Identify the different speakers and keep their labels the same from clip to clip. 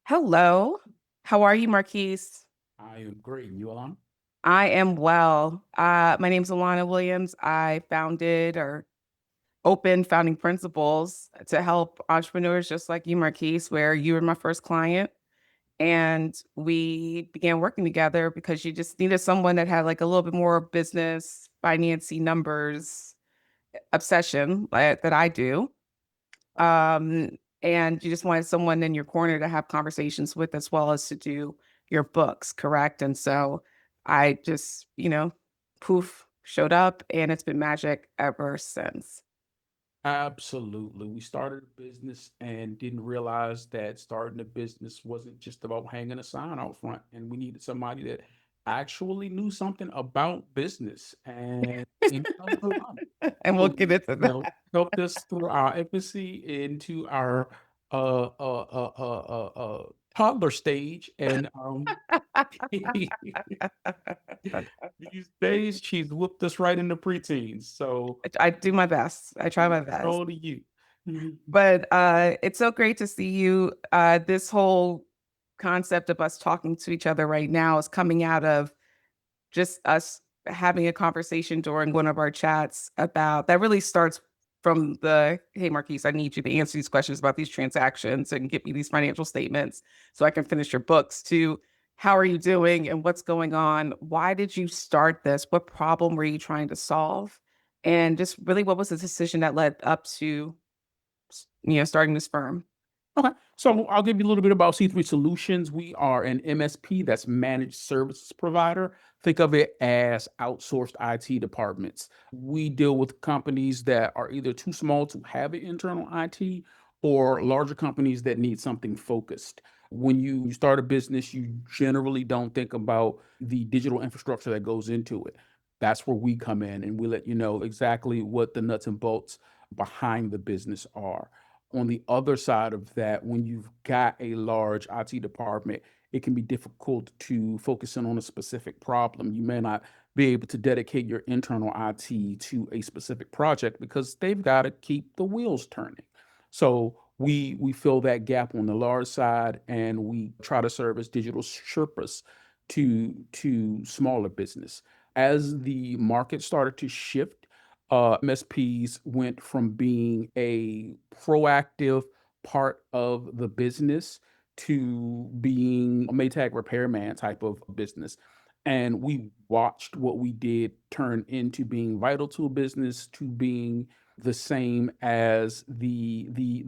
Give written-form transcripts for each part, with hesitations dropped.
Speaker 1: Hello. How are you, Marquis?
Speaker 2: I am great. And you, Alana?
Speaker 1: I am well. My name's Alana Williams. I founded or opened founding principles to help entrepreneurs just like you, Marquis, where you were my first client. And we began working together because you just needed someone that had like a little bit more business, financy, numbers obsession that I do. Um, and you just wanted someone in your corner to have conversations with as well as to do your books, correct? And so I just, poof, showed up and it's been magic ever since.
Speaker 2: Absolutely. We started a business and didn't realize that starting a business wasn't just about hanging a sign out front. And we needed somebody that actually knew something about business. And in comes Alana,
Speaker 1: And we'll get
Speaker 2: who,
Speaker 1: into that.
Speaker 2: helped us through our infancy into our toddler stage. And these days, she's whooped us right into preteens. So
Speaker 1: I do my best. I try my best.
Speaker 2: all to you.
Speaker 1: But it's so great to see you. This whole concept of us talking to each other right now is coming out of just us having a conversation during one of our chats about that really starts from the hey Marquise, I need you to answer these questions about these transactions and get me these financial statements so I can finish your books to how are you doing and what's going on? Why did you start this? What problem were you trying to solve? And just really what was the decision that led up to starting this firm?
Speaker 2: Okay. So I'll give you a little bit about C3 Solutions. We are an MSP, that's managed services provider. Think of it as outsourced IT departments. We deal with companies that are either too small to have an internal IT or larger companies that need something focused. When you start a business, you generally don't think about the digital infrastructure that goes into it. That's where we come in and we let you know exactly what the nuts and bolts behind the business are. On the other side of that, when you've got a large IT department, it can be difficult to focus in on a specific problem. You may not be able to dedicate your internal IT to a specific project because they've got to keep the wheels turning. So we fill that gap on the large side, and we try to serve as digital Sherpas to smaller business. As the market started to shift, MSPs went from being a proactive part of the business to being a Maytag repairman type of business. And we watched what we did turn into being vital to a business, to being the same as the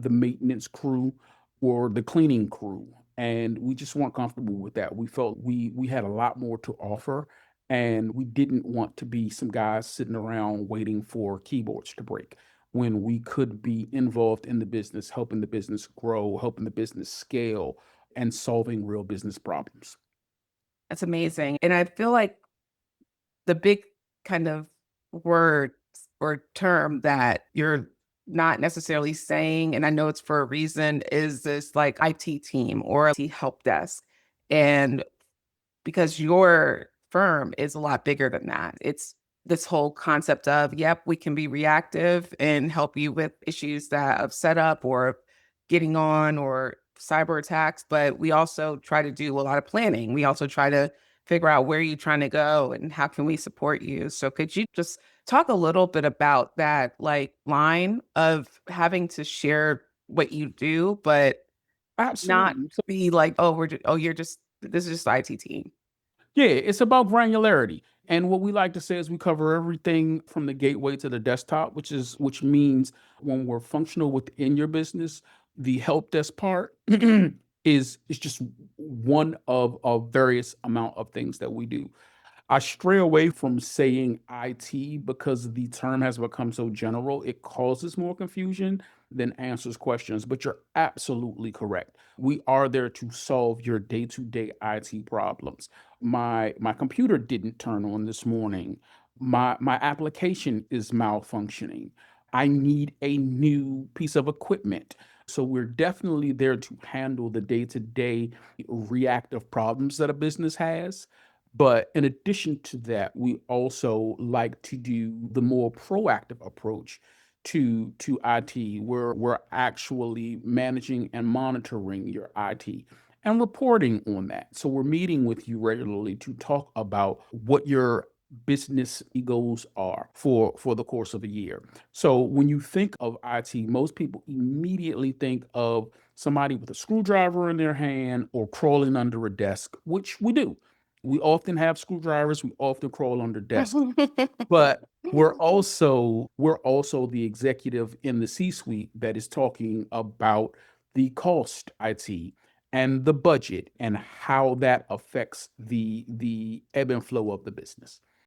Speaker 2: maintenance crew or the cleaning crew. And we just weren't comfortable with that. We felt we had a lot more to offer, and we didn't want to be some guys sitting around waiting for keyboards to break when we could be involved in the business, helping the business grow, helping the business scale, and solving real business problems.
Speaker 1: That's amazing. And I feel like the big kind of word or term that you're not necessarily saying, and I know it's for a reason, is this like IT team or IT help desk. And because your firm is a lot bigger than that. It's this whole concept of, yep, we can be reactive and help you with issues that of setup or getting on or cyber attacks, but we also try to do a lot of planning. We also try to figure out where you're trying to go and how can we support you. So could you just talk a little bit about that like line of having to share what you do, but not
Speaker 2: Absolutely.
Speaker 1: be like, oh, you're just this is just the IT team.
Speaker 2: Yeah, it's about granularity. And what we like to say is we cover everything from the gateway to the desktop, which means when we're functional within your business, the help desk part is just one of a various amount of things that we do. I stray away from saying IT because the term has become so general. It causes more confusion than answers questions, but you're absolutely correct. We are there to solve your day-to-day IT problems. My computer didn't turn on this morning. My application is malfunctioning. I need a new piece of equipment. So we're definitely there to handle the day-to-day reactive problems that a business has, but in addition to that, we also like to do the more proactive approach to IT, where we're actually managing and monitoring your IT. and reporting on that. So we're meeting with you regularly to talk about what your business goals are for the course of a year. So when you think of IT, most people immediately think of somebody with a screwdriver in their hand or crawling under a desk, which we do. We often have screwdrivers, we often crawl under desks, but we're also the executive in the C-suite that is talking about the cost IT and the budget and how that affects the ebb and flow of the business.